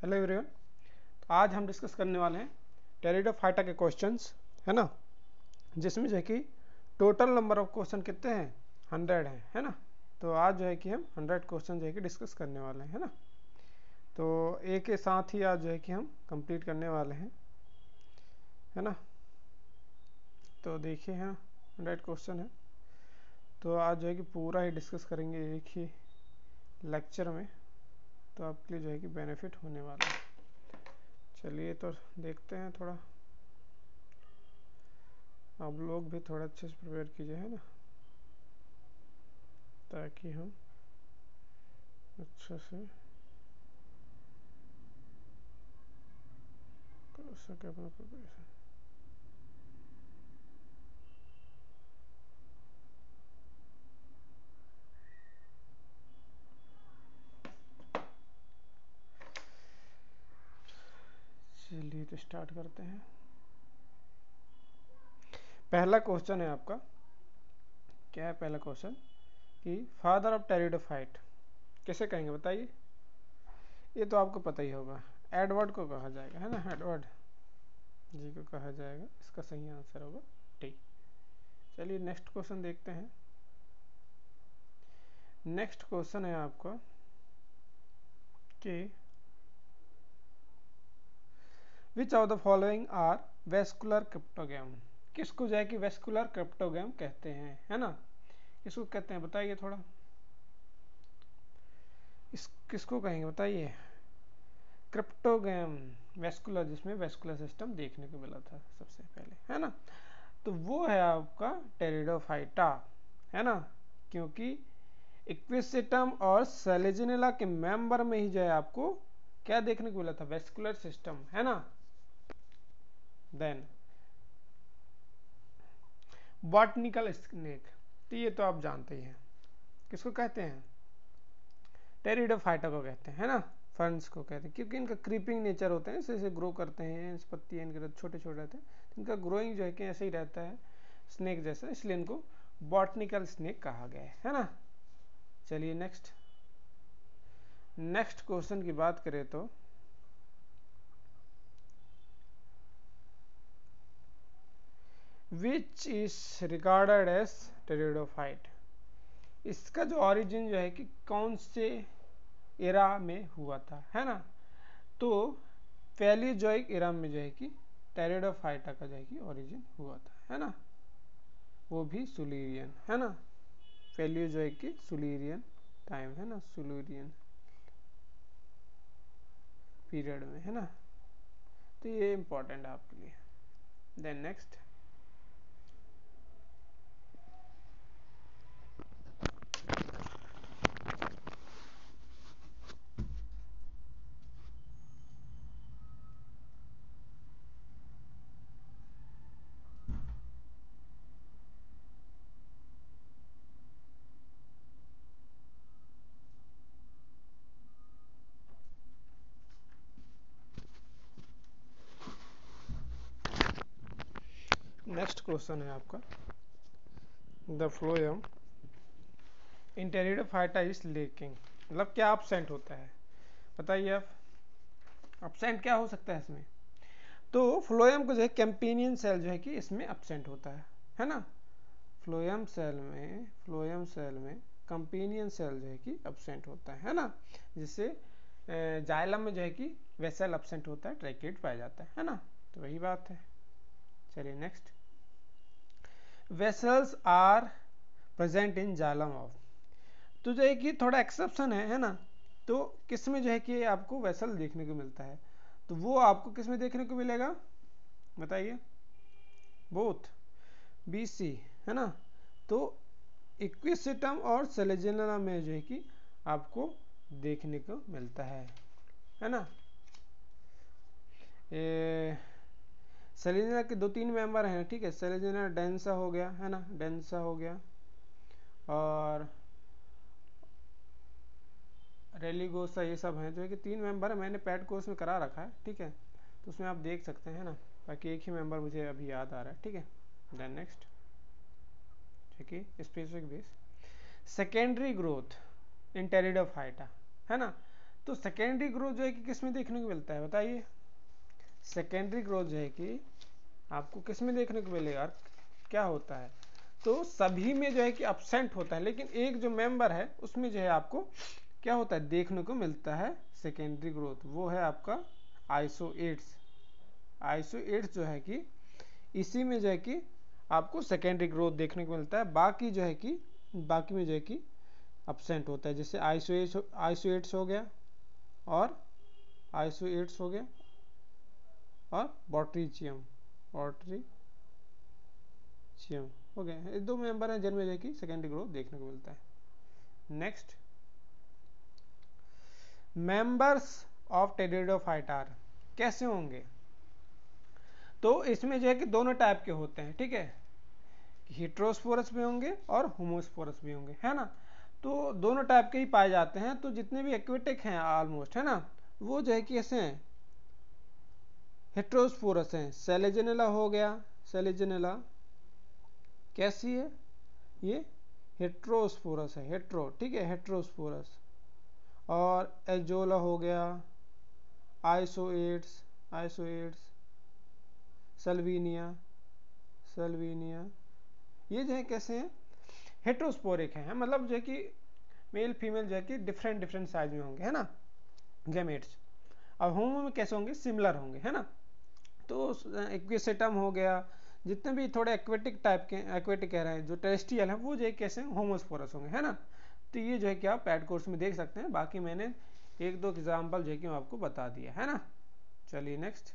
Hello everyone. तो आज हम डिस्कस करने वाले हैं टेरिडोफाइटा के क्वेश्चंस, है ना, जिसमें जो है कि टोटल नंबर ऑफ क्वेश्चन कितने हैं, 100 हैं, है ना। तो आज जो है कि हम 100 क्वेश्चन जो है कि डिस्कस करने वाले हैं, है ना। तो एक के साथ ही आज जो है कि हम कंप्लीट करने वाले हैं, है ना। तो देखिए, हाँ, 100 क्वेश्चन है, तो आज जो है कि पूरा ही डिस्कस करेंगे एक ही लेक्चर में, तो आपके लिए जो है कि बेनिफिट होने वाला है। चलिए तो देखते हैं, थोड़ा आप लोग भी थोड़ा अच्छे से प्रिपेयर कीजिए, है ना, ताकि हम अच्छे से कर सके अपना प्रिपरेशन। चलिए तो स्टार्ट करते हैं। पहला क्वेश्चन है आपका, क्या है पहला क्वेश्चन कि फादर ऑफ टेरिडोफाइट कैसे कहेंगे बताइए। ये तो आपको पता ही होगा, एडवर्ड को कहा जाएगा, है ना, एडवर्ड जी को कहा जाएगा, इसका सही आंसर होगा टी। चलिए नेक्स्ट क्वेश्चन देखते हैं। नेक्स्ट क्वेश्चन है आपका कि which of the following are vascular cryptogram. किसको जो है कि वेस्कुलर क्रिप्टोग्राम कहते हैं, है ना, किसको कहते हैं बताइए थोड़ा, इस किसको कहेंगे बताइए। क्रिप्टोग्राम वेस्कुलर, जिसमें वेस्कुलर सिस्टम देखने को मिला था सबसे पहले, है ना, तो वो है आपका टेरिडोफाइटा, है ना, क्योंकि इक्विसिटम और सेलेजिनेला के मेंबर में ही जो है आपको क्या देखने को मिला था, वेस्कुलर सिस्टम, है ना। देन बॉटनिकल स्नेक, तो ये तो आप जानते ही हैं, किसको कहते हैं, टेरिडोफाइटा को कहते हैं, है ना, फर्न्स को कहते हैं, क्योंकि इनका क्रीपिंग नेचर होता है, ऐसे ग्रो करते हैं, पत्तियां इनके छोटे छोटे रहते हैं, इनका ग्रोइंग जो है कि ऐसे ही रहता है स्नेक जैसा, इसलिए इनको बॉटनिकल स्नेक कहा गया है ना। चलिए नेक्स्ट क्वेश्चन की बात करें तो which is regarded as pteridophyte, इसका जो ओरिजिन जो है कि कौन से एरा में हुआ था, है ना, तो पैलियोजोइक एरा में जो है कि टेरिडोफाइटा का जो है कि ओरिजिन हुआ था, है ना, वो भी सुलीरियन, है ना, पैलियोजोइक की सुलीरियन टाइम, है ना, सुलीरियन पीरियड में, है ना, तो ये इंपॉर्टेंट है आपके लिए। देन नेक्स्ट क्वेश्चन है आपका, the phloem in pteridophyta is lacking, मतलब क्या absent होता है बताइए आप, absent क्या हो सकता है इसमें, तो फ्लोएम को जो है कैंपेनियन सेल जो है कि इसमें absent होता है ना, फ्लोएम सेल में कंपेनियन सेल जो है कि absent होता है ना, जिससे जाइलम में जो है कि वेसल absent होता है, ट्रैकेट पाया जाता है ना, तो वही बात है। चलिए next, vessels are present in xylem of, तो जो है कि थोड़ा एक्सेप्शन है ना, तो किस में जो है कि आपको वेसल देखने को मिलता है, तो वो आपको किस में देखने को मिलेगा बताइए, बोथ बी सी, है ना, तो इक्विसिटम और सेलेजिना में जो है कि आपको देखने को मिलता है ना। सेलेजिना के 2-3 मेंबर हैं, ठीक है, सेलेजिना डेंसा हो गया, है ना, डेंसा हो गया, और रेलिगोसा, ये सब हैं जो है कि 3 मेंबर है, मैंने पैड कोर्स में करा रखा है, ठीक है, तो उसमें आप देख सकते हैं ना, बाकी एक ही मेंबर मुझे अभी याद आ रहा है, ठीक है। देन नेक्स्ट, ठीक है, specific base secondary growth in pteridophyta, है ना, तो सेकेंडरी ग्रोथ जो है कि किस में देखने को मिलता है बताइए? सेकेंडरी ग्रोथ जो है कि आपको किस में देखने को मिलेगा, क्या होता है? तो सभी में जो है कि एब्सेंट होता है, लेकिन एक जो मेंबर है उसमें जो है आपको क्या होता है, देखने को मिलता है सेकेंडरी ग्रोथ, वो है आपका आइसोएट्स। आइसोएट्स जो है कि इसी में जो है कि आपको सेकेंडरी ग्रोथ देखने को मिलता है, बाकी जो है कि बाकी में जो है कि एब्सेंट होता है, जैसे आइसोएट्स हो गया और आइसोएट्स हो गया और बॉट्रीचियम हो गया। ये दो मेंबर हैं जिनमें जो है कि सेकेंडरी ग्रोथ देखने को मिलता है। Next, members of pteridophyte are कैसे होंगे? तो इसमें जो है कि दोनों टाइप के होते हैं, ठीक है, हेटेरोस्पोरस भी होंगे और होमोस्पोरस भी होंगे, है ना। तो दोनों टाइप के ही पाए जाते हैं। तो जितने भी एक्वेटिक हैं ऑलमोस्ट, है ना, वो जो है कि ऐसे हैं, हेटेरोस्पोरस हैं। सेलेजिनेला हो गया, सेलेजिनेला कैसी है, ये हेटेरोस्पोरस है, हेटेरो, ठीक है, हेटेरोस्पोरस। और एजोला हो गया, आइसोएट्स, सल्वीनिया, ये जो है कैसे हैं, हेटेरोस्पोरिक हैं, मतलब जो है कि मेल फीमेल जो है कि डिफरेंट साइज में होंगे, है ना, गैमेट्स। अब होमो में कैसे होंगे, सिमिलर होंगे, है ना। तो एक्विसेटम हो गया, जितने भी थोड़े एक्वेटिक टाइप के, एक्वेटिक कह रहे हैं, जो टेरेस्ट्रियल है, वो जो है कैसे होमोस्पोरस होंगे, है ना। तो ये जो है कि आप पैड कोर्स में देख सकते हैं। बाकी मैंने एक दो एग्जाम्पल जो है कि मैं आपको बता दिया, है ना। चलिए next,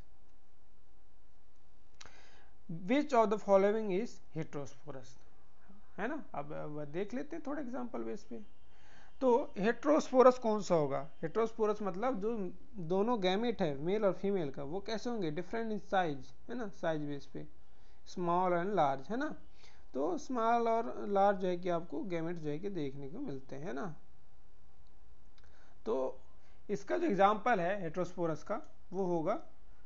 which of the following is heterosporous, है ना। अब देख लेते हैं थोड़े एग्जाम्पल बेस पे। तो हेटेरोस्पोरस कौन सा होगा? हेटेरोस्पोरस मतलब जो दोनों गैमेट है मेल और फीमेल का, वो कैसे होंगे, डिफरेंट इन साइज, है ना, साइज बेस पे, स्मॉल एंड लार्ज, है ना। तो स्मॉल और लार्ज जो है कि आपको गैमेट जो है कि देखने को मिलते हैं, है ना। तो इसका जो एग्जाम्पल है हेटेरोस्पोरस का, वो होगा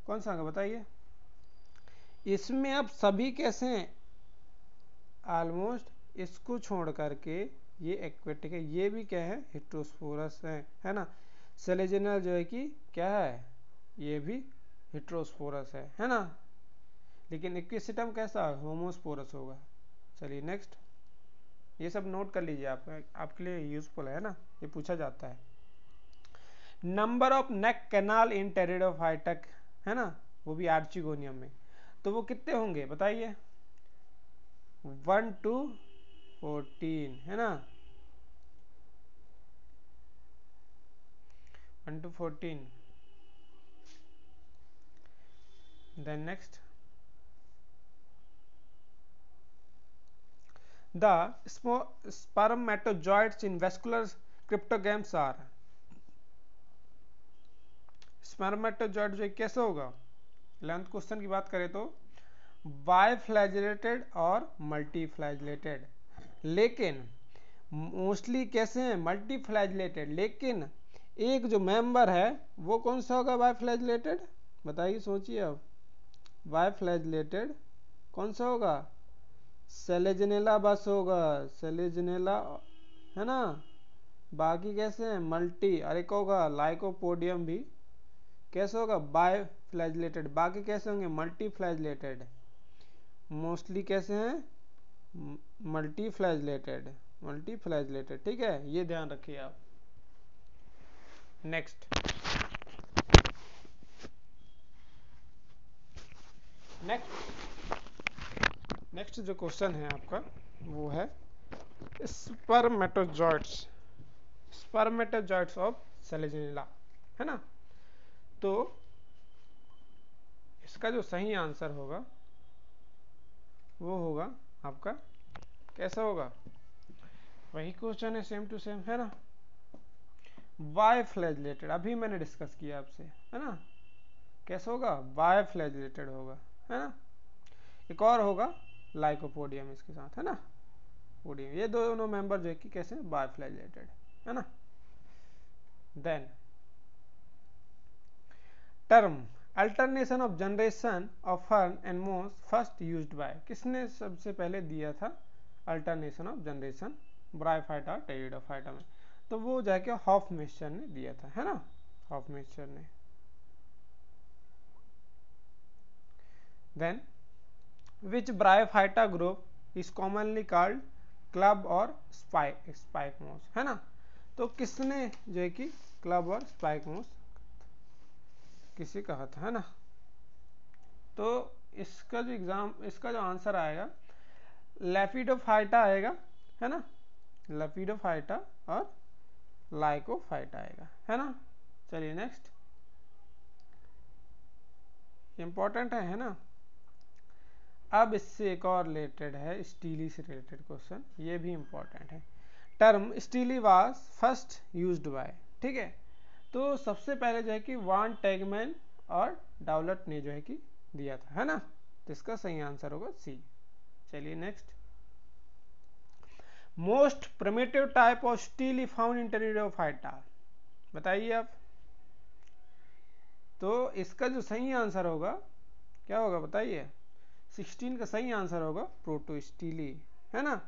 कौन सा होगा बताइए? इसमें अब सभी कैसे हैं, ऑलमोस्ट इसको छोड़ करके ये एक्वेटिक है, ये भी क्या है, हेटेरोस्पोरस है ना। सेलेजिनल जो है कि क्या है, ये भी हेटेरोस्पोरस है ना। लेकिन एक्विसिटम कैसा, होमोस्पोरस होगा। चलिए नेक्स्ट, ये सब नोट कर लीजिए, आपके लिए यूजफुल है ना, ये पूछा जाता है। Number of neck canal in pteridophytic, है ना, वो भी आर्चिगोनियम में, तो वो कितने होंगे बताइए? 1 to 14, है ना, 1 to 14। Then next, the spermatozoids in vascular cryptogams are, स्पर्मेटोजॉइड जो कैसे होगा, 11th क्वेश्चन की बात करें तो बाइफ्लैजिलेटेड और मल्टीफ्लैजिलेटेड, लेकिन मोस्टली कैसे हैं, मल्टीफ्लैजिलेटेड, लेकिन एक जो मेंबर है वो कौन सा होगा बाइफ्लैजिलेटेड, बताइए, सोचिए अब। बाइफ्लैजिलेटेड कौन सा होगा, सेलेजिनेला बस होगा, सेलेजिनेला, है ना। बाकी कैसे हैं, मल्टी, और एक होगा लाइकोपोडियम भी कैसे होगा, बाइफ्लैजिलेटेड। बाकी कैसे होंगे, मल्टीफ्लैजिलेटेड। मोस्टली कैसे हैं, मल्टीफ्लैजिलेटेड, ठीक है, ये ध्यान रखिए आप। नेक्स्ट जो क्वेश्चन है आपका, वो है स्पर्मेटोजॉइड्स ऑफ सेलेजिनेला, है ना। तो इसका जो सही आंसर होगा वो होगा आपका, कैसा होगा, वही क्वेश्चन है, सेम टू सेम, है ना, बाइफ्लैजिलेटेड, अभी मैंने डिस्कस किया आपसे, है ना। कैसा होगा, बाइफ्लैजिलेटेड होगा, है ना। एक और होगा लाइकोपोडियम इसके साथ, है ना, पोडियम, ये दोनों मेंबर जो है कि कैसे बाइफ्लैजिलेटेड, है ना। Then term alternation of generation of fern and moss first used by, किसने सबसे पहले दिया था alternation of generation bryophyta pteridophyta में? तो वो जाके हॉफमेस्टर ने दिया था, है ना। हॉफमेस्टर ने। Then which bryophyta group is commonly called club और स्पाइक मोस, है ना। तो किसने जो है कि क्लब और स्पाइक मोस किसी कहा था, है ना। तो इसका जो आंसर आएगा लेपिडोफाइटा आएगा, है ना। लेपिडोफाइटा और लाइकोफाइटा आएगा, है ना। चलिए नेक्स्ट, इंपॉर्टेंट है ना। अब इससे एक और रिलेटेड है, स्टीली से रिलेटेड क्वेश्चन, ये भी इंपॉर्टेंट है। Term steely was first used bye, ठीक है। तो सबसे पहले जो है कि वान टैगमैन और डाउलट ने जो है कि दिया था, है ना। तो इसका सही आंसर होगा सी। चलिए next, most primitive type of steel found in pteridophyta, बताइए आप। तो इसका जो सही आंसर होगा क्या होगा बताइए। 16 का सही आंसर होगा प्रोटोस्टीली, है ना।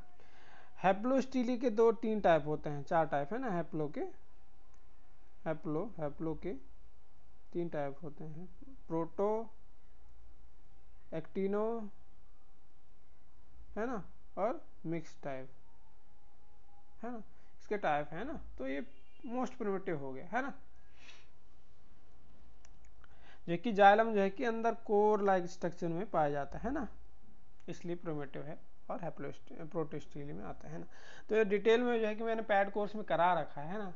हैप्लोस्टीली के 3 टाइप होते हैं, 4 टाइप है ना। हैप्लो के 3 टाइप होते हैं, प्रोटो, एक्टिनो, है ना, और मिक्स टाइप, है ना। इसके टाइप है ना। तो ये मोस्ट प्रिमिटिव हो गया, है ना। जो कि जाइलम जो है कि अंदर कोर लाइक स्ट्रक्चर में पाया जाता है ना, इसलिए प्रिमिटिव है और प्रोटोस्टीली में आता है ना। तो ये डिटेल में जो है कि मैंने पैड कोर्स में करा रखा है ना,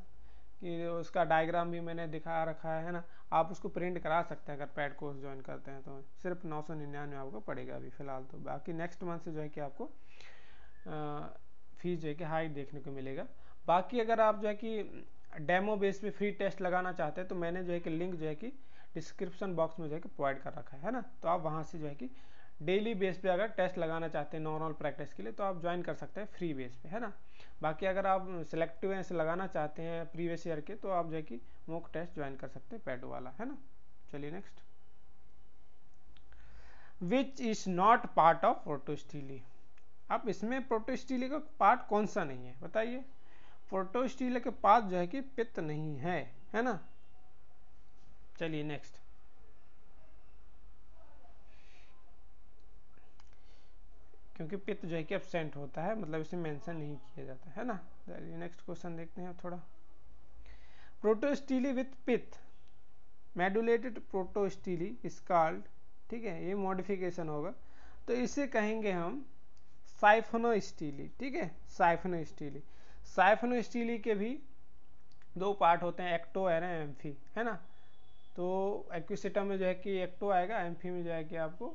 कि उसका डायग्राम भी मैंने दिखा रखा है ना। आप उसको प्रिंट करा सकते हैं अगर पैड कोर्स ज्वाइन करते हैं तो। सिर्फ 999 आपको पड़ेगा अभी फिलहाल तो। बाकी नेक्स्ट मंथ से जो है कि आपको फीस जो है कि हाई देखने को मिलेगा। बाकी अगर आप जो है कि डेमो बेस पे फ्री टेस्ट लगाना चाहते हैं तो मैंने जो है कि लिंक जो है कि डिस्क्रिप्शन बॉक्स में जो है कि प्रोवाइड कर रखा है ना। तो आप वहाँ से जो है कि डेली बेस पे अगर टेस्ट लगाना चाहते हैं नॉर्मल प्रैक्टिस के लिए तो आप ज्वाइन कर सकते हैं फ्री बेस पे, है ना। बाकी अगर आप सिलेक्टिव ऐसे लगाना चाहते हैं प्रीवियस ईयर के तो आप जो है कि मॉक टेस्ट ज्वाइन कर सकते हैं पैड वाला, है ना। चलिए next, which is not part of protostele. अब इसमें प्रोटोस्टीली का पार्ट कौन सा नहीं है बताइए। प्रोटोस्टीली के पास जो है कि पित्त नहीं है ना। चलिए नेक्स्ट, क्योंकि पित्त जो है कि एब्सेंट होता है, मतलब इसे मेंशन नहीं किया जाता है ना। चलिए नेक्स्ट क्वेश्चन देखते हैं थोड़ा। प्रोटोस्टीली विथ पित्त, मेडुलेटेड प्रोटोस्टीली इज कॉल्ड, ठीक है, ये मॉडिफिकेशन होगा तो इसे कहेंगे हम साइफोनोस्टीली, ठीक है। साइफोनोस्टीली के भी 2 पार्ट होते हैं, एक्टो और एम्फी, है ना। तो एक्विसिटा में जो है कि एक्टो आएगा, एम्फी में जो है कि आपको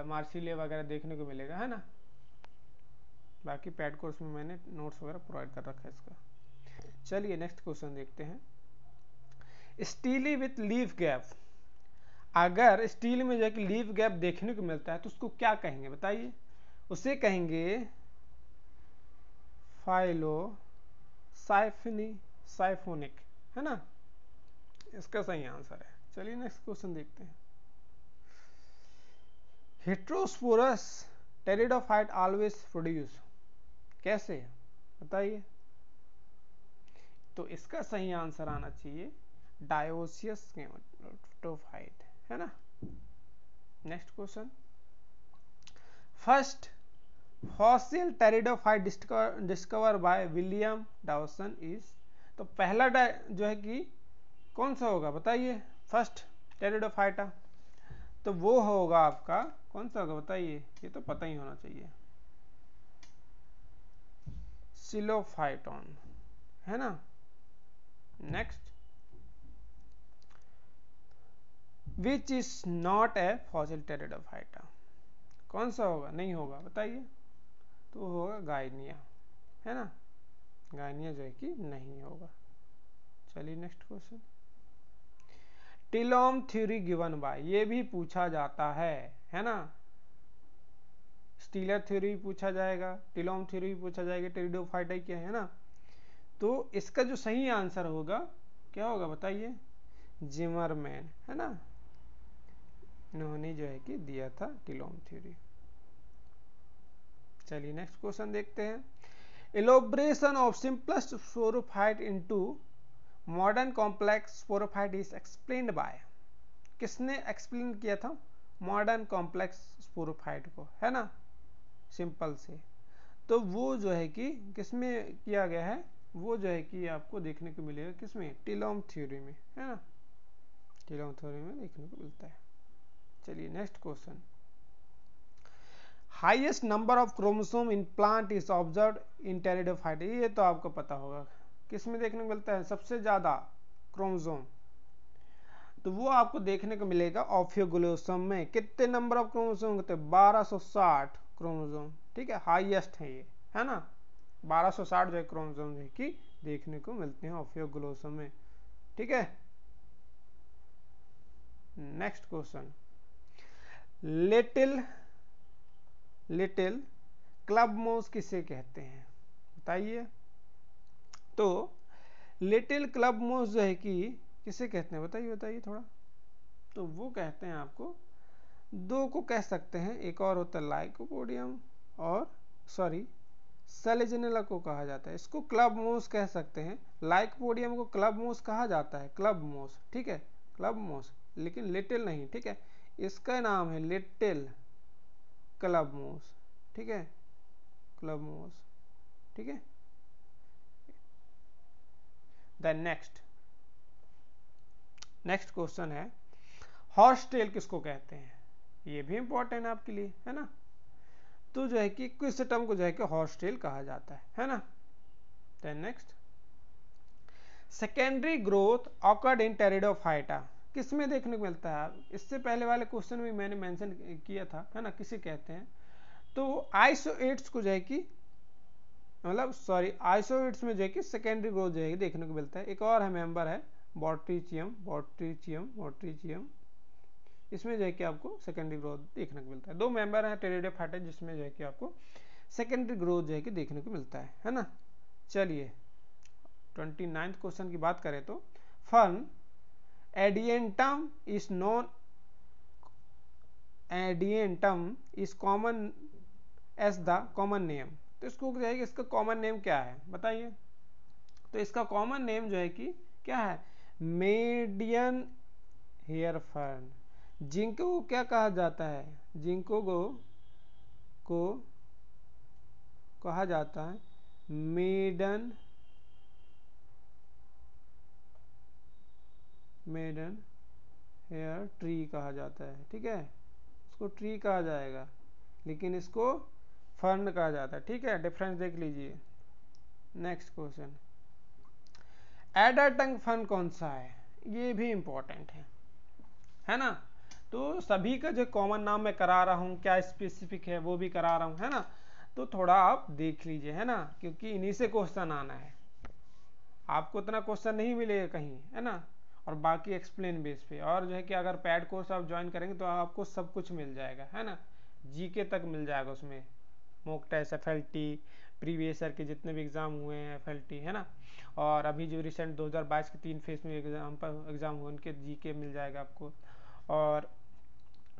मार्सिलिया वगैरह देखने को मिलेगा, है ना। बाकी पैड कोर्स में मैंने नोट्स वगैरह प्रोवाइड कर रखा है इसका। चलिए नेक्स्ट क्वेश्चन देखते हैं, स्टीली विथ लीफ गैप। अगर स्टील में जो है कि लीफ गैप देखने को मिलता है तो उसको क्या कहेंगे बताइए। उसे कहेंगे फाइलो साइफोनिक, है ना। इसका सही आंसर है। चलिए नेक्स्ट क्वेश्चन देखते हैं, हेट्रोस्पोरस टेरिडोफाइट ऑलवेज प्रोड्यूस, कैसे बताइए। तो इसका सही आंसर आना चाहिए डायोसियस केमेटोफाइट, है ना। Next question, first fossil pteridophyte discover by William Dawson is. तो पहला जो है कि कौन सा होगा बताइए, फर्स्ट टेरिडोफाइटा। तो वो होगा आपका कौन सा होगा बताइए, ये तो पता ही होना चाहिए, सिलोफाइटोन, है ना। Next, which is not a fossil pteridophyta, कौन सा होगा, नहीं होगा बताइए। तो होगा गाइनिया, है ना। गाइनिया जो है कि नहीं होगा। चलिए next question, telome theory given by, ये भी पूछा जाता है ना। स्टीलर थ्योरी भी पूछा जाएगा, टिलोम थ्योरी भी पूछा जाएगा, टेरिडोफाइटा क्या है ना। तो इसका जो सही आंसर होगा क्या होगा बताइए, जिमरमैन, है ना। इन्होंने जो है कि दिया था टिलोम थ्योरी। चलिए नेक्स्ट क्वेश्चन देखते हैं, elaboration of simplest sporophyte into modern complex sporophyte is explained by, किसने एक्सप्लेन किया था मॉडर्न कॉम्प्लेक्स स्पोरोफाइट को, है ना, सिंपल से। तो वो जो है कि किसमें किया गया है, वो जो है कि आपको देखने को मिलेगा किसमें, टिलोम थ्योरी में, है ना, टिलोम थ्योरी में देखने को मिलता है। चलिए next question, highest number of chromosome in plant is observed in pteridophyta, ये तो आपको पता होगा किसमें देखने को मिलता है सबसे ज्यादा क्रोमोसोम, तो वो आपको देखने को मिलेगा ऑफियोग्लोसम में। कितने नंबर ऑफ क्रोमोसोम होते हैं, 1260 क्रोमोसोम, ठीक है, हाईएस्ट है ये, है ना, 1260 जो है क्रोमोसोम है कि देखने को मिलते हैं ऑफियोग्लोसम में, ठीक है। Next question, little club mouse किसे कहते हैं, बताइए। तो लिटिल क्लब माउस जो है कि किसे कहते हैं, बताइए बताइए थोड़ा। तो वो कहते हैं आपको, दो को कह सकते हैं, एक और होता है लाइकोपोडियम और सॉरी सेलेजिनेला को कहा जाता है, इसको क्लब माउस कह सकते हैं। लाइकोपोडियम को क्लब माउस कहा जाता है, क्लब माउस, ठीक है, क्लब माउस, लेकिन लिटिल नहीं, ठीक है, इसका नाम है लिटिल क्लब माउस, ठीक है, क्लब माउस, ठीक है। देन नेक्स्ट क्वेश्चन है, हॉर्स टेल किसको कहते हैं, ये भी इंपॉर्टेंट है आपके लिए, है ना। तो जो है कि इक्विसिटम को जो है कि हॉर्स टेल कहा जाता है ना। Then next, secondary growth occurred in pteridophyta, किसमें देखने को मिलता है, इससे पहले वाले क्वेश्चन में मैंने मेंशन किया था, है ना, किसे कहते हैं। तो आइसोएट्स को जो है कि मतलब सॉरी आइसोएट्स में जो है कि सेकेंडरी ग्रोथ जो है देखने को मिलता है। एक और है मेंबर है बॉट्रिचियम, इसमें जो है कि आपको सेकेंडरी ग्रोथ देखने को मिलता है। दो मेंबर हैं टेरिडोफाइटा जिसमें जो है कि आपको सेकेंडरी ग्रोथ जो है कि देखने को मिलता है ना। चलिए 29th क्वेश्चन की बात करें तो, fern adiantum is common as the common name, तो इसको जो है कि इसका कॉमन नेम क्या है बताइए। तो इसका कॉमन नेम जो है कि क्या है, मेडियन हेयर फर्न। जिंको को क्या कहा जाता है, जिंको को कहा जाता है मेडन हेयर ट्री कहा जाता है, ठीक है, इसको ट्री कहा जाएगा लेकिन इसको फर्न कहा जाता है, ठीक है, डिफरेंस देख लीजिए। नेक्स्ट क्वेश्चन, एडर टंग फर्न कौन सा है, ये भी इंपॉर्टेंट है ना। तो सभी का जो कॉमन नाम मैं करा रहा हूँ, क्या स्पेसिफिक है वो भी करा रहा हूँ, है ना, तो थोड़ा आप देख लीजिए, है ना, क्योंकि इन्हीं से क्वेश्चन आना है, आपको इतना क्वेश्चन नहीं मिलेगा कहीं, है ना, और बाकी एक्सप्लेन बेस पे। और जो है कि अगर पैड कोर्स आप ज्वाइन करेंगे तो आपको सब कुछ मिल जाएगा, है ना, जीके तक मिल जाएगा उसमें, mock test, FLT, previous year के जितने भी एग्जाम हुए हैं एफएलटी, है ना, और अभी जो रिसेंट 2022 के 3 फेज में एग्जाम हुए उनके जीके मिल जाएगा आपको, और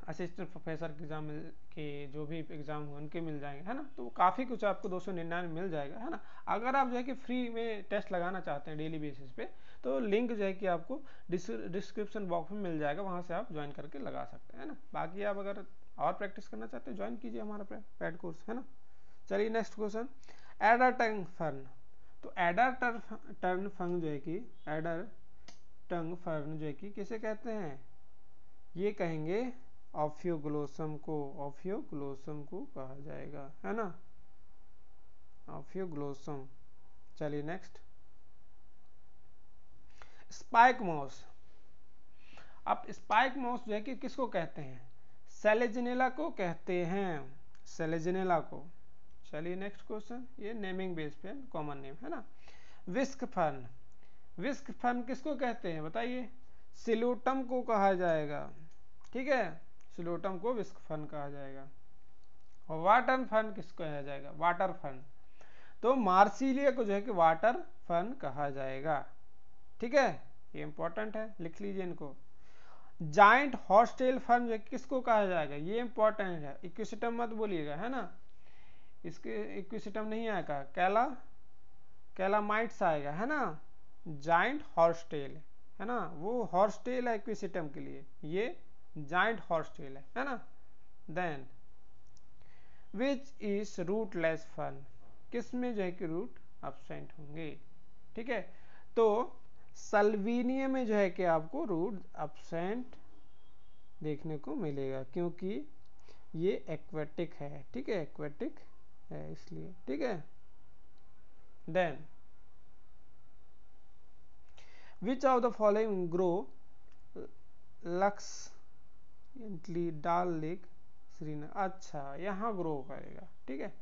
असिस्टेंट प्रोफेसर के एग्जाम के जो भी एग्जाम हुए उनके मिल जाएंगे, है ना। तो काफ़ी कुछ आपको 299 मिल जाएगा, है ना। अगर आप जो है कि फ्री में टेस्ट लगाना चाहते हैं डेली बेसिस पे, तो लिंक जो है कि आपको डिस्क्रिप्शन बॉक्स में मिल जाएगा, वहाँ से आप ज्वाइन करके लगा सकते हैं, है ना। बाकी आप अगर और प्रैक्टिस करना चाहते हैं ज्वाइन कीजिए हमारा पैड कोर्स, है ना। चलिए नेक्स्ट क्वेश्चन, एडर टंग फर्न। तो एडर टर्न फंग जो है कि एडर टंग फर्न जो है कि किसे कहते हैं, ये कहेंगे ऑफियोग्लोसम को कहा जाएगा, है ना, ऑफियोग्लोसम। चलिए नेक्स्ट, स्पाइक माउस। अब स्पाइक माउस जो है कि किसको कहते हैं, सेलेजिनेला को कहते हैं, सेलेजिनेला को। चलिए नेक्स्ट क्वेश्चन, ये नेमिंग बेस पे कॉमन नेम, है ना। विस्क फर्न किसको कहते हैं बताइए, सिलोटम को कहा जाएगा, ठीक है, सिलोटम को विस्क फर्न कहा जाएगा। और वाटर फर्न किसको कहा जाएगा, वाटर फर्न। तो मार्सिलिया को जो है कि वाटर फर्न कहा जाएगा, ठीक है, ये इंपॉर्टेंट है, लिख लीजिए इनको। जाइंट हॉर्सटेल फर्न जो है किसको कहा जाएगा, ये इंपॉर्टेंट है, इक्विसिटम मत बोलिएगा, है ना, इसके इक्विसिटम नहीं आएगा, कैलामाइट्स आएगा, है ना। जाइंट हॉर्सटेल है ना, वो हॉर्सटेल है इक्विसिटम के लिए, ये जाइंट हॉर्सटेल है ना। Then which is rootless fern, किसमें जो है कि रूट एब्सेंट होंगे, ठीक है। तो सल्वीनिया में जो है कि आपको रूट एब्सेंट देखने को मिलेगा, क्योंकि ये एक्वेटिक है, ठीक है, एक्वेटिक है इसलिए, ठीक है। Then which of the following grow लक्स डाल लेक श्रीनगर, अच्छा यहाँ ग्रो करेगा, ठीक है।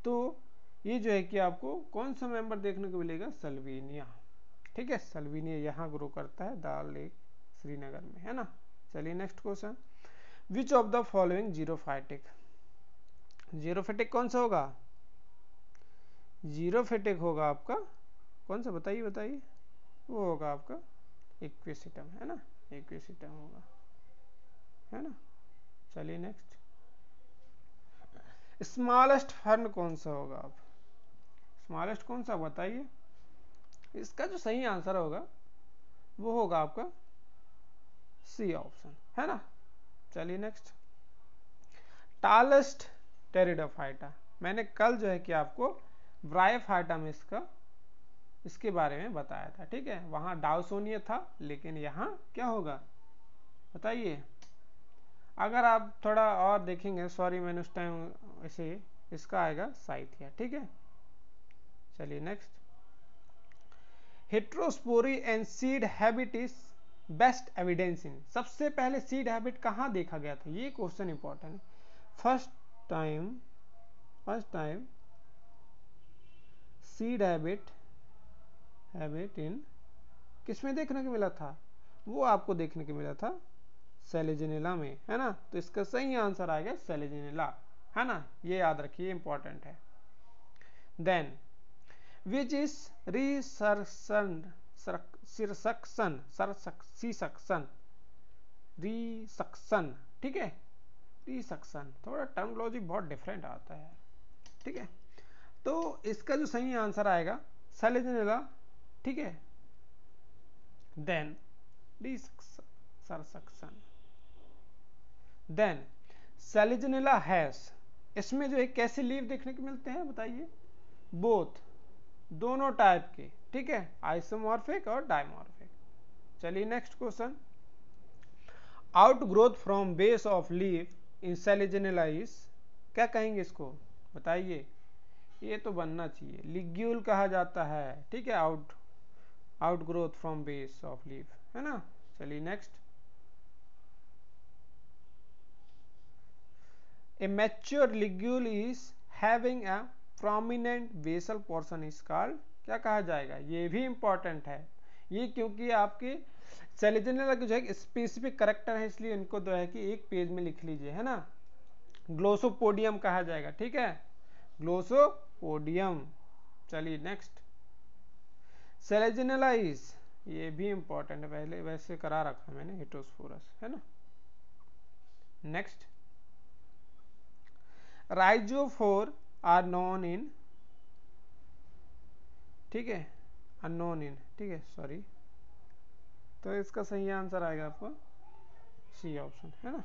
तो ये जो है कि आपको कौन सा मेंबर देखने को मिलेगा, सल्वीनिया, ठीक है, सल्वीनिया यहाँ ग्रो करता है दाल लेक श्रीनगर में, है ना। चलिए next question, which of the following xerophytic, xerophytic कौन सा होगा, जीरोफिटिक होगा आपका कौन सा, बताइए बताइए, वो होगा आपका इक्विसिटम, है ना, इक्विसिटम होगा, है ना। चलिए नेक्स्ट, स्मॉलेस्ट फर्न कौन सा होगा, आप स्मॉलेस्ट कौन सा बताइए, इसका जो सही आंसर होगा वो होगा आपका सी ऑप्शन, है ना। चलिए नेक्स्ट, टालेस्ट टेरिडोफाइटा, मैंने कल जो है कि आपको ब्रायोफाइटा में इसके बारे में बताया था, ठीक है, वहां डाउसोनिया था, लेकिन यहाँ क्या होगा बताइए। अगर आप थोड़ा और देखेंगे, सॉरी मैंने उस टाइम ऐसे, इसका आएगा साइथिया, ठीक है। चलिए next, heterospory and seed habit is best evidence in, सबसे पहले सीड हैबिट कहाँ देखा गया था, ये क्वेश्चन इंपॉर्टेंट है। First time seed habit in किसमें देखने को मिला था, वो आपको देखने को मिला था सेलेजिनेला में, है ना। तो इसका सही आंसर आएगा सेलेजिनेला, है ना, ये याद रखिए, इंपॉर्टेंट है। देन विच इज रिसक्शन, ठीक है, रिसक्शन, थोड़ा टर्मिनोलॉजी बहुत डिफरेंट आता है, ठीक है। तो इसका जो सही आंसर आएगा सेलेजिनेला, ठीक है। देन रिसक्शन, देन सेलेजिनेला हैज, इसमें जो है कैसे लीव देखने को मिलते हैं बताइए, बोथ, दोनों टाइप के, ठीक है, आइसोमॉर्फिक और डायमॉर्फिक। चलिए next question, out growth from base of leaf in Selaginella is, क्या कहेंगे इसको बताइए, ये तो बनना चाहिए, लिग्यूल कहा जाता है, ठीक है, outgrowth from base of leaf, है ना। चलिए next, a mature ligule is having a prominent basal portion is called, क्या कहा जाएगा, ये भी इंपॉर्टेंट है, ये क्योंकि आपके सेलेजिनेला जो है स्पेसिफिक करेक्टर है, इसलिए इनको जो है कि एक पेज में लिख लीजिए, है ना। ग्लोसोपोडियम कहा जाएगा, ठीक है, ग्लोसोपोडियम। चलिए नेक्स्ट, सेलेजिनेला इज, ये भी इंपॉर्टेंट है, पहले वैसे करा रखा मैंने, हेटरोस्पोरस, है ना। नेक्स्ट, राइजोफोर आर नॉन इन, ठीक है, अननोन इन, ठीक है, सॉरी, तो इसका सही आंसर आएगा आपको सी ऑप्शन, है ना।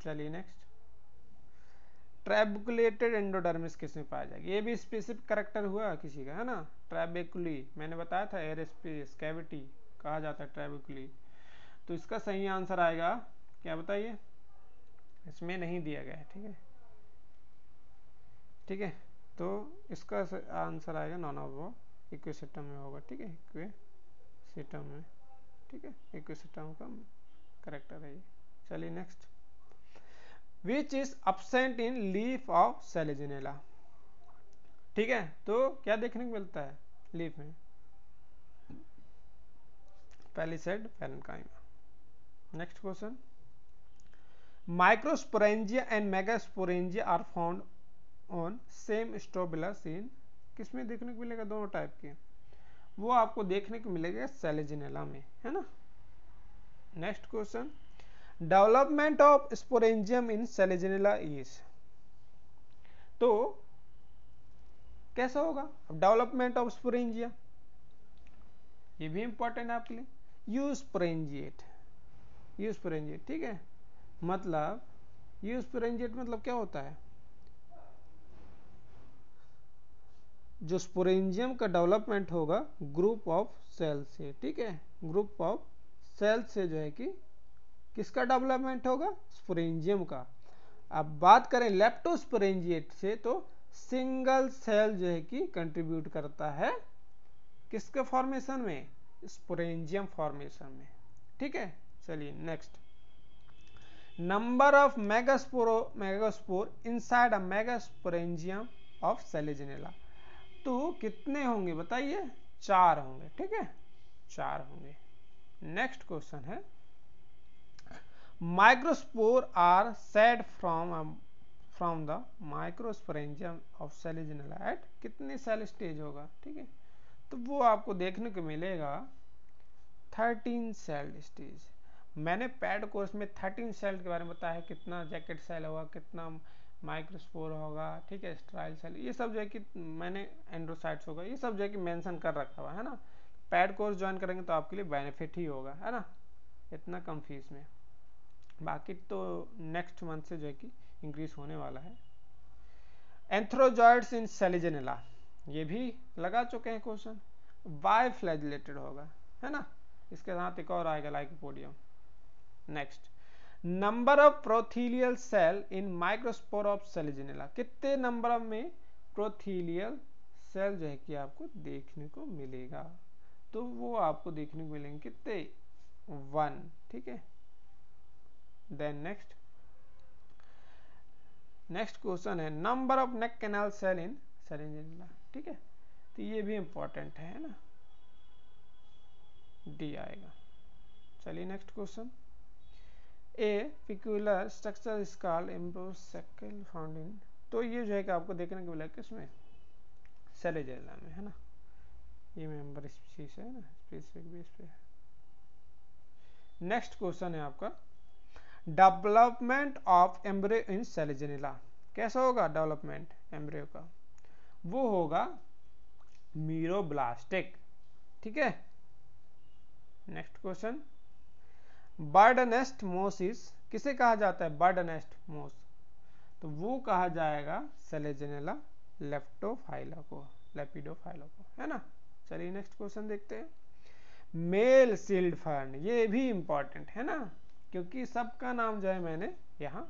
चलिए नेक्स्ट, ट्रैबुकुलेटेड एंडोडर्मिस किसमें पाया जाएगा, ये भी स्पेसिफिक करेक्टर हुआ किसी का, है ना, ट्रैबेकुली, मैंने बताया था एयर स्पेस कैविटी कहा जाता है ट्रैबेकुली। तो इसका सही आंसर आएगा क्या बताइए, इसमें नहीं दिया गया है, ठीक है, ठीक है, तो इसका आंसर आएगा नॉन ऑफ वो, इक्विसिटम में होगा, ठीक है, इक्विसिटम में, ठीक है, इक्विसिटम का करेक्टर है ये। चलिए next, which is absent in leaf of Selaginella, ठीक है, तो क्या देखने को मिलता है लीफ में, palisade parenchyma. Next question, microsporangia and megasporangia are found on same strobilus in, किसमें देखने को मिलेगा, दोनों टाइप के, वो आपको देखने को मिलेगा सेलेजिनेला में, है ना। Next question, development of sporangium in Selaginella is, तो कैसा होगा? अब डेवलपमेंट ऑफ स्पोरेंजिया, ये भी इंपॉर्टेंट है आपके लिए। यूस्पोरेंजिएट, यूस्पोरेंजिएट, ठीक है, मतलब यूस्पोरेंजिएट मतलब क्या होता है? जो स्पोरेंजियम का डेवलपमेंट होगा ग्रुप ऑफ सेल से, ठीक है, ग्रुप ऑफ सेल से जो है कि किसका डेवलपमेंट होगा? स्पोरेंजियम का। अब बात करें लेप्टोस्पोरेंजिएट से, तो सिंगल सेल जो है कि कंट्रीब्यूट करता है किसके फॉर्मेशन में? स्पोरेंजियम फॉर्मेशन में, ठीक है। चलिए next, number of megaspore inside a megasporangium of Selaginella, तो कितने होंगे बताइए? 4 होंगे, ठीक है, 4 होंगे। नेक्स्ट क्वेश्चन है, microspore are shed from the microsporangium of Selaginella at कितने सेल स्टेज होगा? ठीक है, तो वो आपको देखने को मिलेगा 13 सेल स्टेज। मैंने पैड कोर्स में 13 सेल के बारे में बताया है, कितना जैकेट सेल होगा, कितना माइक्रोस्पोर होगा, ठीक है, स्ट्राइल सेल, ये सब जो है कि मैंने एंड्रोसाइट्स होगा, ये सब जो है कि मेंशन कर रखा हुआ है ना। पैड कोर्स ज्वाइन करेंगे तो आपके लिए बेनिफिट ही होगा, है ना, इतना कम फीस में। बाकी तो नेक्स्ट मंथ से जो है कि इंक्रीज होने वाला है। एंथ्रोजॉइड्स इन सेलेजिनेला, ये भी लगा चुके हैं क्वेश्चन, बाइफ्लैजिलेटेड होगा, है ना, इसके साथ एक और आएगा Lycopodium. Next, number of prothallial cell in microspore of Selaginella, कितने नंबर में प्रोथीलियल सेल जो है कि आपको देखने को मिलेगा? तो वो आपको देखने को मिलेंगे कितने? 1, ठीक है। देन नेक्स्ट क्वेश्चन है, number of neck canal cell in Selaginella, ठीक है, तो ये भी इंपॉर्टेंट है ना, डी आएगा। चलिए next question, a peculiar structure is called एम्ब्रोसेकल फाउंड इन, तो ये जो है कि आपको देखने को मिला किसमें? सेलेजिनेला में, है ना, ये मेंबर स्पीशीज है ना, स्पेसिफिक बेस पे। नेक्स्ट क्वेश्चन है आपका, development of embryo in Selaginella, कैसा होगा डेवलपमेंट एम्ब्रियो का? वो होगा मीरोब्लास्टिक, ठीक है। नेक्स्ट क्वेश्चन, बर्ड नेस्ट मोसिस किसे कहा जाता है? बर्ड नेस्ट मोस, तो वो कहा जाएगा सेलेजिनेला लेप्टोफाइला को, लेपिडोफाइला को, है ना। चलिए नेक्स्ट क्वेश्चन देखते हैं, मेल सील्ड फर्न, ये भी इंपॉर्टेंट है ना, क्योंकि सबका नाम जो है मैंने यहाँ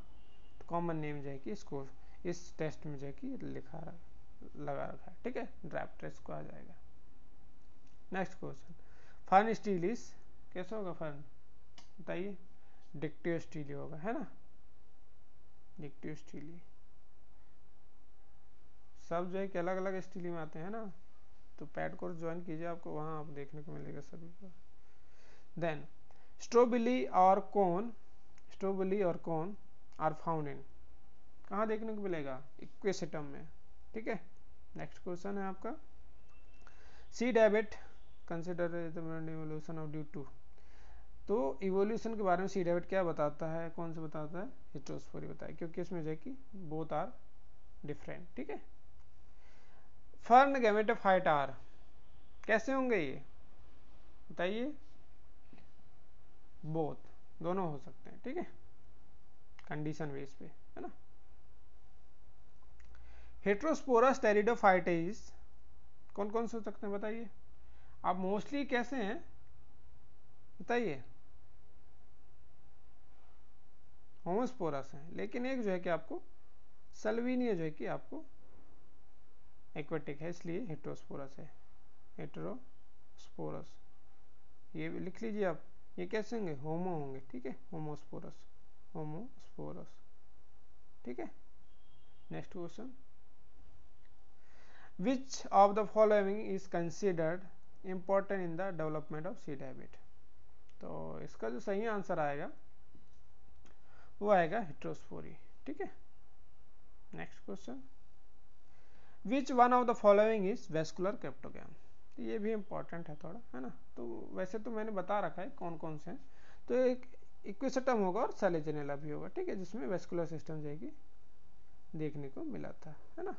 कॉमन नेम जो है कि इसको इस टेस्ट में जो है कि लगा रखा है, ठीक है, ड्राफ्ट टेस्ट को आ जाएगा। नेक्स्ट क्वेश्चन, फर्न स्टीलिस कैसा होगा? फर्न बताइए, डिक्टियोस्टीली होगा, है ना, डिक्टियोस्टीली। सब जो है कि अलग अलग स्टीली में आते हैं ना, तो पैड कोर्स ज्वाइन कीजिए, आपको वहां आप देखने को मिलेगा सभी को। देन स्ट्रोबिली और कोन, स्ट्रोबिली और कोन आर फाउंड इन, कहाँ देखने को मिलेगा? इक्वेसिटम में, ठीक है। नेक्स्ट क्वेश्चन है आपका, seed habit consider evolution of due to, तो इवोल्यूशन के बारे में सीड हैबिट क्या बताता है? कौन सा बताता है? हेटेरोस्पोरी बताया, क्योंकि इसमें जो है कि बोथ आर डिफरेंट, ठीक है। फर्न गैमेटोफाइट आर कैसे होंगे ये बताइए? बोथ, दोनों हो सकते हैं, ठीक है, कंडीशन बेस पे, है ना। हेटेरोस्पोरस टेरिडोफाइटेस कौन कौन से हो सकते हैं बताइए? आप मोस्टली कैसे हैं बताइए? होमोस्पोरस है, लेकिन एक जो है कि आपको सल्विनिया जो है कि आपको एक्वेटिक है, इसलिए हेटेरोस्पोरस है, हेटेरोस्पोरस, ये लिख लीजिए आप। ये कैसे होंगे? होमो होंगे, ठीक है, होमोस्पोरस, होमोस्पोरस, ठीक है। Next question, which of the following is considered important in the development of seed habit, तो इसका जो सही आंसर आएगा वो आएगा हेटेरोस्पोरी, ठीक है। Next question, which one of the following is vascular cryptogram, ये भी इंपॉर्टेंट है थोड़ा, है ना, तो वैसे तो मैंने बता रखा है कौन कौन से हैं, तो एक इक्विसेटम होगा और सेलेजिनेला भी होगा, ठीक है, जिसमें वेस्कुलर सिस्टम जाएगी देखने को मिला था, है ना।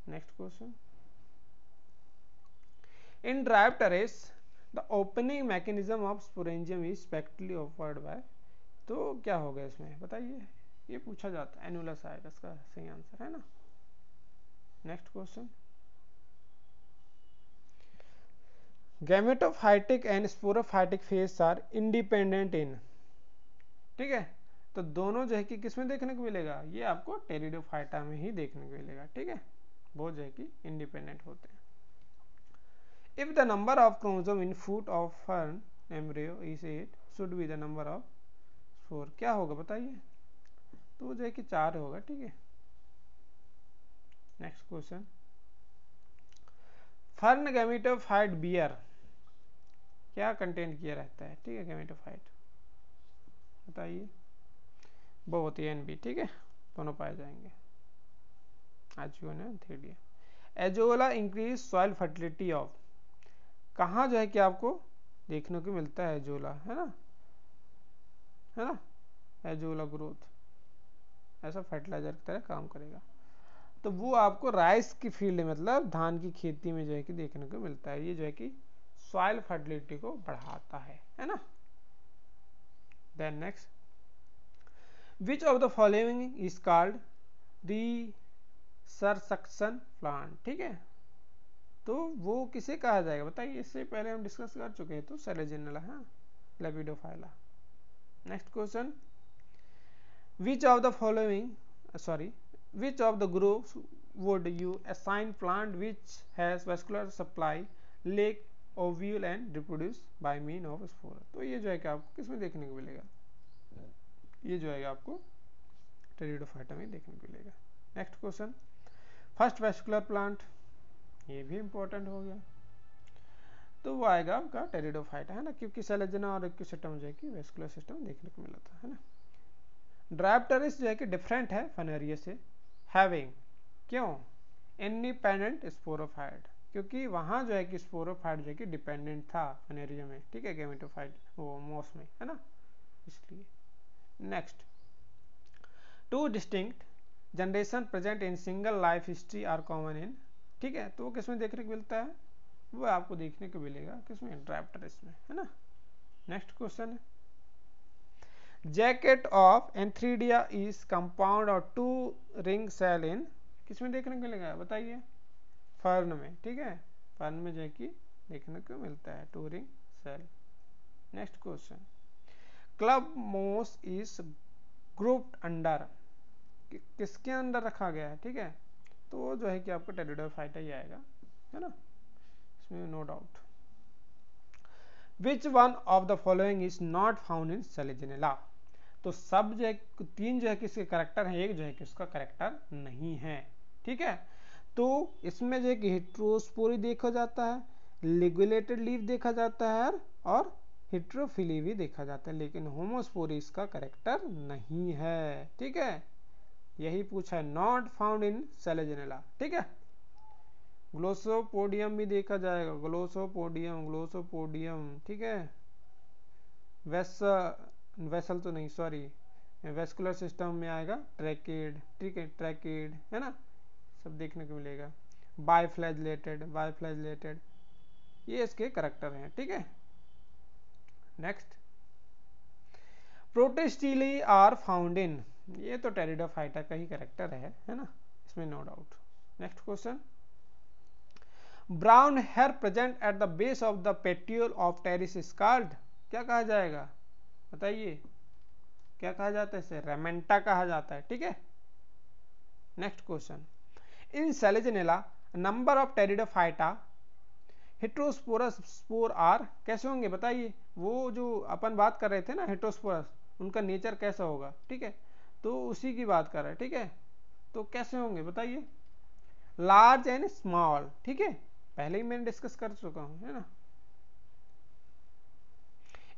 Next question, in Dryopteris the opening mechanism of sporangium is spectrally offered by, तो क्या होगा इसमें बताइए, ये पूछा जाता है, एनुलस आएगा इसका सही आंसर, है ना। Next question, gametophytic and sporophytic phase are independent in, ठीक है, तो दोनों जो है कि किसमें देखने को मिलेगा, ये आपको टेरिडोफाइटा में ही देखने को मिलेगा, ठीक है, वो जो है कि इंडिपेंडेंट होते हैं। If the number of chromosome in foot of fern embryo is 8 should be the number of spore, क्या होगा बताइए, तो जो है कि 4 होगा, ठीक है। Next question, fern gametophyte bear क्या कंटेंट किया रहता है, ठीक है, गैमेटोफाइट बताइए, बहुत एन बी, ठीक है, दोनों पाए जाएंगे, H1 azolla increase soil fertility of, कहाँ जो है कि आपको देखने को मिलता है एजोला, है ना, है ना, एजोला ग्रोथ ऐसा फर्टिलाइजर की तरह काम करेगा, तो वो आपको राइस की फील्ड मतलब धान की खेती में जो है कि देखने को मिलता है, ये जो है कि सॉइल फर्टिलिटी को बढ़ाता है ना। Then next, which of the following is called resurrection plant, ठीक है, तो वो किसे कहा जाएगा बताइए, इससे पहले हम डिस्कस कर चुके हैं, तो सेलेजिनेला, हाँ, lepidophylla. Next question, which of the following which of the groups would you assign plant which has vascular supply, lake, ovule and reproduce by mean of spore, तो ये जो है कि आपको किसमें देखने को मिलेगा, ये जो है आपको टेरिडोफाइटा में देखने को मिलेगा। Next question, first vascular plant, ये भी इंपॉर्टेंट हो गया, तो वो आएगा आपका टेरिडोफाइटा, है ना, क्योंकि सेलेजिना और इक्विसिटम जो है कि वैस्कुलर सिस्टम देखने को मिला था, है ना। ड्रायोप्टेरिस जो है कि डिफरेंट है फनेरिया से, हैविंग, क्यों, इंडिपेंडेंट स्पोरोफाइट, क्योंकि वहां जो है कि स्पोरोफाइट जो है कि डिपेंडेंट था फनेरिया में, ठीक है, गैमेटोफाइट वो मॉस में, है ना, इसलिए। Next, two distinct generation present in single life history are common in, ठीक है, तो वो किसमें देखने को मिलता है, वो आपको देखने को मिलेगा किसमें, ड्रायोप्टेरिस में, है ना। नेक्स्ट क्वेश्चन है, jacket of antheridia is compound और 2 रिंग सेल इन, किसमें देखने को मिलेगा बताइए, फर्न में, ठीक है, फर्न में जो है कि देखने को मिलता है 2 ring cell. Next question, club moss is grouped under, किसके अंदर रखा गया है, ठीक है, तो जो है कि आपको टेरिडोफाइटा ही आएगा, है ना, इसमें no doubt. Which one of the following is not found in Selaginella, तो सब जो है 3 जो है कि इसके करेक्टर हैं, एक जो है कि उसका करेक्टर नहीं है, ठीक है, तो इसमें जो है कि हेट्रोस्पोरी देखा जाता है, लिगुलेटेड लीफ देखा जाता है और हेट्रोफिली भी देखा जाता है, लेकिन होमोस्पोरी इसका करेक्टर नहीं है, ठीक है, यही पूछा है, नॉट फाउंड इन सेलेजिनेला, ठीक है। ग्लोसोपोडियम भी देखा जाएगा, ग्लोसोपोडियम, ठीक है, वेसल तो नहीं, सॉरी, वेस्कुलर सिस्टम में आएगा ट्रैकेड, ठीक है, ट्रैकेड, है ना, सब देखने को मिलेगा, बायफ्लैजिलेटेड, ये इसके करेक्टर हैं, ठीक है। Next, protostely are found in, ये तो टेरिडोफाइटा का ही करेक्टर है ना, इसमें no doubt. Next question, brown hair present at the base of the petiole of Pteris is called, क्या कहा जाएगा बताइए, क्या कहा जाता है इसे, रेमेंटा कहा जाता है, ठीक है। Next question, in Selaginella number of pteridophyta heterosporous spore are कैसे होंगे बताइए, वो जो अपन बात कर रहे थे ना हेट्रोस्पोरस, उनका नेचर कैसा होगा, ठीक है, तो उसी की बात कर रहे हैं, ठीक है, तो कैसे होंगे बताइए, लार्ज एंड स्मॉल, ठीक है, पहले ही मैंने डिस्कस कर चुका हूं, है ना।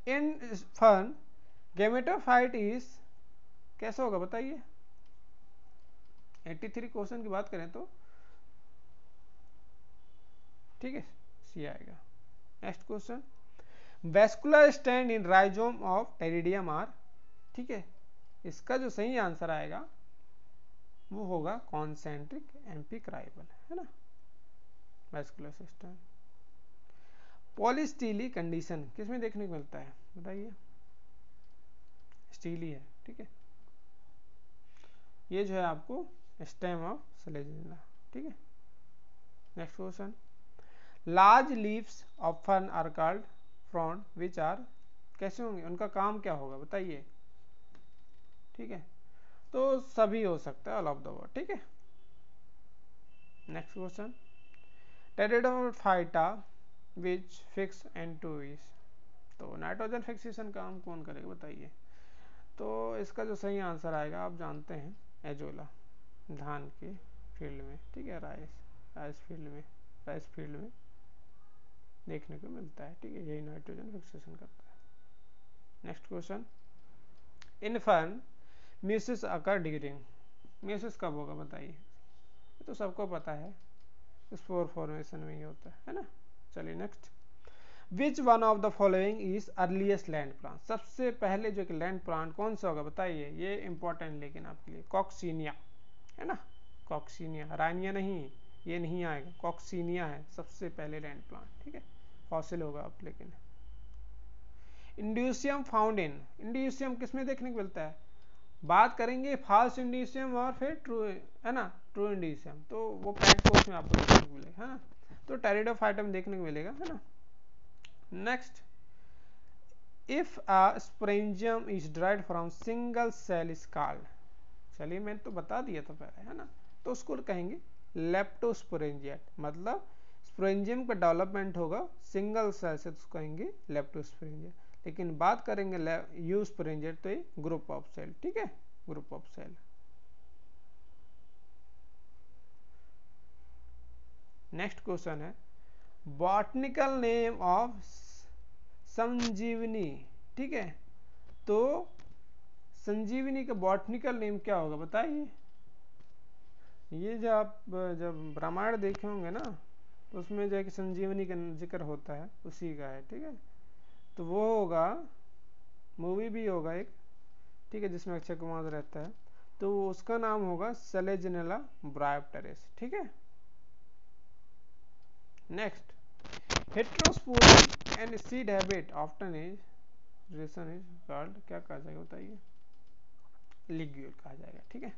इन फर्न गैमेटोफाइट इज कैसा होगा बताइए, 83 क्वेश्चन की बात करें तो, ठीक है, सी आएगा। Next question, vascular strand in rhizome of pteridium are, ठीक है, इसका जो सही आंसर आएगा वो होगा कॉन्सेंट्रिक एम्पिक राइवल, है ना, वैस्कुलर सिस्टम। पॉलीस्टीली कंडीशन किसमें देखने को मिलता है बताइए? स्टीली है, ठीक है। ये जो है आपको स्टेम ऑफ सेलेजिनेला, ठीक है। Next question, large leaves of fern are called frond which are, कैसे होंगे, उनका काम क्या होगा बताइए? ठीक है, तो सभी हो सकता है, ऑल ऑफ द वर्ड, ठीक है। Next question, pteridophyta which fix N two वीज, तो नाइट्रोजन फिक्सेशन काम कौन करेगा बताइए? तो इसका जो सही आंसर आएगा आप जानते हैं, एजोला, धान के फील्ड में, ठीक है, राइस फील्ड में देखने को मिलता है, ठीक है, यही नाइट्रोजन फिक्सेशन करता है। Next question, in fern meiosis occur during, meiosis कब होगा बताइए? तो सबको पता है, स्पोर फॉर्मेशन में ही होता है ना। चलिए next, which one of the following is earliest land plant, सबसे पहले जो कि लैंड प्लांट कौन सा होगा बताइए? ये इंपॉर्टेंट लेकिन आपके लिए, कॉक्सीनिया है ना, कॉक्सीनिया, रानिया नहीं, ये नहीं आएगा, कॉक्सीनिया है सबसे पहले लैंड प्लांट, ठीक है, फॉसिल होगा आप। लेकिन इंड्यूसियम फाउंड इन, इंड्यूसियम किसमें देखने को मिलता है? बात करेंगे फॉल्स इंड्यूसियम और फिर ट्रू, है ना, ट्रू इंड्यूसियम, तो वो पैट कोर्स में आपको देखने को मिलेगा, है ना, तो टेरिडोफाइटा में देखने को मिलेगा, है ना। Next, if a sporangium is derived from single cell is called, चलिए मैंने तो बता दिया था पहले, है ना, तो उसको कहेंगे लेप्टोस्पोरेंजिएट, मतलब स्पोरेंजियम का डेवलपमेंट होगा सिंगल सेल से, तो उसको कहेंगे लेप्टोस्पोरेंजिएट। लेकिन बात करेंगे यूस्पोरेंजिएट तो ये ग्रुप ऑफ सेल, ठीक है, group of cell. Next question है, बॉटनिकल नेम ऑफ संजीवनी, ठीक है, तो संजीवनी का बॉटनिकल नेम क्या होगा बताइए? ये जो आप जब रामायण देखे होंगे ना, तो उसमें जो है कि संजीवनी का जिक्र होता है, उसी का है, ठीक है, तो वो होगा, मूवी भी होगा एक, ठीक है, जिसमें अक्षय कुमार रहता है, तो उसका नाम होगा सेलेजिनेला ब्रायोप्टेरिस, ठीक है। Next, heterosporic and seed habit often is relation is called, क्या कहा जाएगा बताइए? लिग्यूल कहा जाएगा, ठीक है।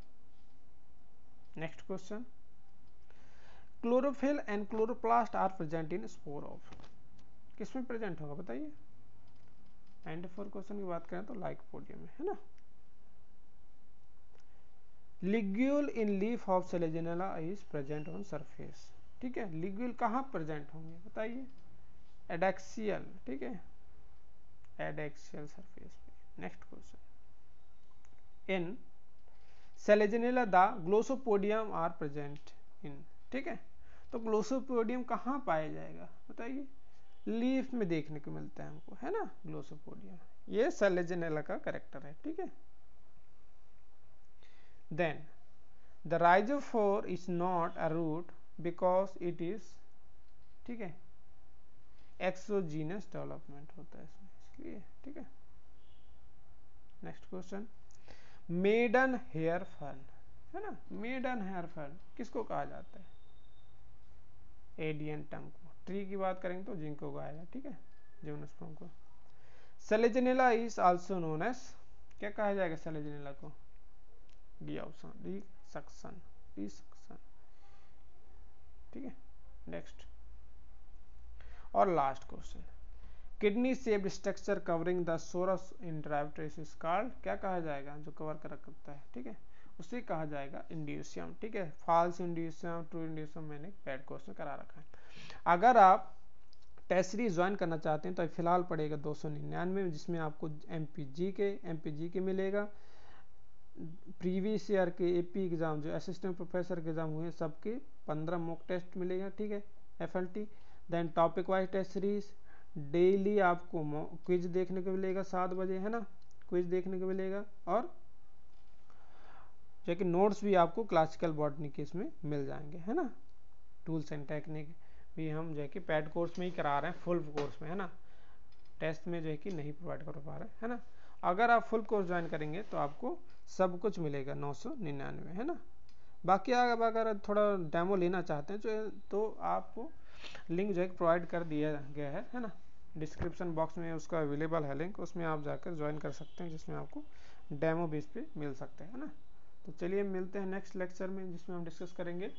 Next question, chlorophyll and chloroplast are present in spore of, किसमें प्रेजेंट होगा बताइए? एंड फॉर क्वेश्चन की बात करें तो लाइकोपोडियम में, है ना। Ligule in leaf of Selaginella is present on surface, ठीक है, लिग्यूल कहाँ प्रेजेंट होंगे बताइए? एडेक्सियल, ठीक है, एडेक्सियल सरफेस पे। Next question, in Selaginella the glossopodium are present in, ठीक है, तो ग्लोसोपोडियम कहाँ पाया जाएगा बताइए? लीफ में देखने को मिलता है हमको, है ना, ग्लोसोपोडियम, ये सेलेजिनेला का कैरेक्टर है, ठीक है। Then the rhizophore is not a root because it is, ठीक है, एक्सोजीनस डेवलपमेंट होता है इसमें, इसलिए, ठीक है। Next question, maiden hair fern, है ना, मेडन हेयर फर्न किसको कहा जाता है? एडियंटम को। ट्री की बात करेंगे तो जिंको को आएगा, ठीक है, जिम्नोस्पर्म को। Selaginella is also known as, क्या कहा जाएगा सेलेजिनेला को? डिसक्शन, ठीक है। नेक्स्ट और last question, kidney shaped structure covering the sorus in Dryopteris is called, क्या कहा जाएगा? जो कवर कर रखता है, ठीक है, उसे कहा जाएगा इंड्यूसियम, ठीक है। फॉल्स इंड्यूसियम, ट्रू इंड्यूसियम मैंने पैड कोर्स में करा रखा है। अगर आप टेस्ट सीरीज ज्वाइन करना चाहते हैं तो फिलहाल पड़ेगा 299, जिसमें आपको एमपीजी के मिलेगा, प्रीवियस ईयर के एपी एग्जाम जो असिस्टेंट प्रोफेसर के एग्जाम हुए सबके 15 मॉक टेस्ट मिलेगा, ठीक है, FLT. Then topic wise test series, daily आपको क्विज देखने को मिलेगा 7 बजे, है ना, क्विज देखने को मिलेगा, और जो कि नोट्स भी आपको क्लासिकल बॉटनी के इसमें मिल जाएंगे, है ना। टूल्स एंड टेक्निक भी हम जो है कि पैड कोर्स में ही करा रहे हैं, फुल कोर्स में, है ना, टेस्ट में जो है कि नहीं प्रोवाइड कर पा रहे, है ना। अगर आप फुल कोर्स ज्वाइन करेंगे तो आपको सब कुछ मिलेगा 999, है ना। बाकी अगर थोड़ा डेमो लेना चाहते हैं तो आप लिंक जो है प्रोवाइड कर दिया गया है ना, डिस्क्रिप्शन बॉक्स में उसका अवेलेबल है लिंक, उसमें आप जाकर ज्वाइन कर सकते हैं, जिसमें आपको डेमो बेस पे मिल सकते हैं, है ना। तो चलिए मिलते हैं नेक्स्ट लेक्चर में, जिसमें हम डिस्कस करेंगे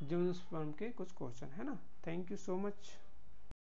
जिम्स फॉर्म के कुछ क्वेश्चन, है ना। Thank you so much.